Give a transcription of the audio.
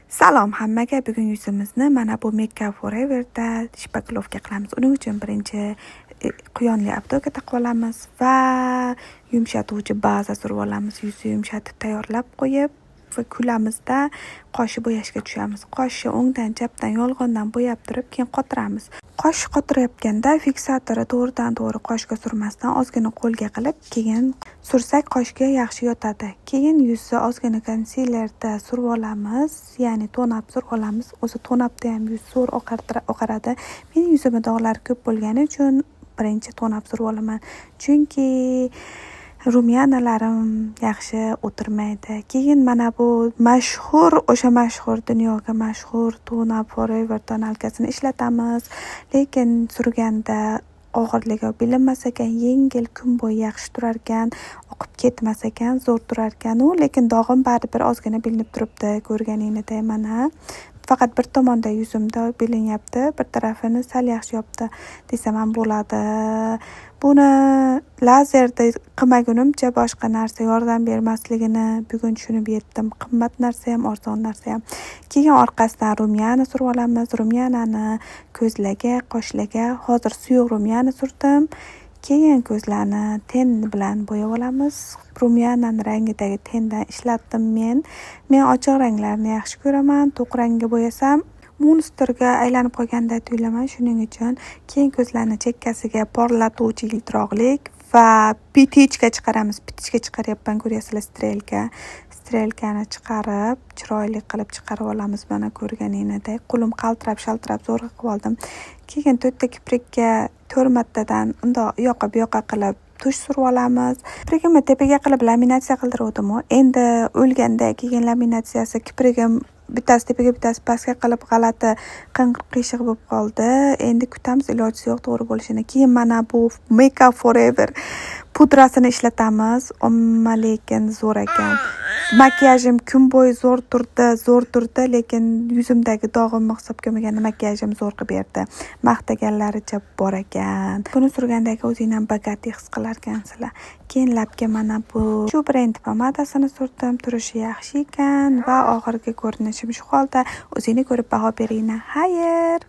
Salom hammaga. Bugun yuzimizni mana bu Make Up Forever'da shpakilovka qilamiz. Uning uchun birinchi quyonli obdoka taqib olamiz va yumshatuvchi baza surib olamiz. Yuzni yumshatib tayyorlab qo'yib va kulamizda qoshni bo'yashga tushamiz. Qoshni o'ngdan, chapdan, yolg'ondan bo'yab turib, keyin qotiramiz. Qosh qotirayotganda fiksatori to'g'ridan-to'g'ri qoshga surmasdan ozgina qo'lga qilib, keyin sursak qoshga yaxshi yotadi. Keyin yuzni ozgina konsilerda surib olamiz, ya'ni tonab surib olamiz. O'zi tonabda ham yuz zo'r oqaradi. Mening yuzimda dog'lar ko'p bo'lgani uchun birinchi tonab surib olaman. Chunki rumyanalarim yaxshi o'tirmaydi. Keyin mana bu mashhur dunyoga mashhur Tonab Forever tonalkasini ishlatamiz. Lekin surganda og'irligi bilinmas ekan, yengil, kun bo'yi yaxshi turar ekan, oqib ketmas ekan, zo'r turar ekan. Lekin dog'im baribir ozgina bilinib turibdi, ko'rganingizday mana. Faqat bir tomonda yuzimda bilinyapti, bir tarafini sal yaxshi yopdi desam ham bo'ladi. Buni lazerda qilmagunimcha boshqa narsa yordam bermasligini bugun tushunib yetdim. Qimmat narsa ham, arzon narsa ham. Keyin orqasidan rumyana surib olamiz. Rumyanani ko'zlarga, qoshlarga, hozir suyuq rumyana surdim. Keyin ko'zlarni ten bilan bo'yab olamiz. Rumyanani rangidagi tendan ishlatdim men. Men ochiq ranglarni yaxshi ko'raman. To'q rangga bo'yasam monsterga aylanib qolganda tuyulaman. Shuning uchun keyin ko'zlarni chekkasiga porlatuvchi yiltiroqlik va pitichka chiqaramiz. Pitichka chiqaryapman, ko'ryapsizlar, strelkani chiqarib, chiroyli qilib chiqarib olamiz. Mana ko'rganingizday qo'lim qaltirab-shaltirab zo'rg'a qilib oldim. Keyin to'rtta kiprikka 4 martadan undoq u yoqqa bu yoqqa qilib tush surib olamiz. Kiprigimni tepaga qilib laminatsiya qildirdim. Endi o'lganda keyin laminatsiyasi kiprigim bittasi tepaga, bittasi pastga qilib g'alati qing'ir-qiyshiq bo'lib qoldi. Endi kutamiz, iloji yo'q to'g'ri bo'lishini. Keyin mana bu Make Up Forever pudrasini ishlatamiz. Lekin zo'r ekan. Makiyajim kun bo'yi zo'r turdi, lekin yuzimdagi dog'imni hisobga olmaganda makiyajim zo'r qilib berdi. Maqtaganlaricha bor ekan. Buni surgandagi o'zingni ham bagati his qilar ekansizlar. Keyin labga mana bu shu brend pomadasini surdim. Turishi yaxshi ekan va oxirgi ko'rinishim shu holda. O'zingni ko'rib baho beringlar. Xayr.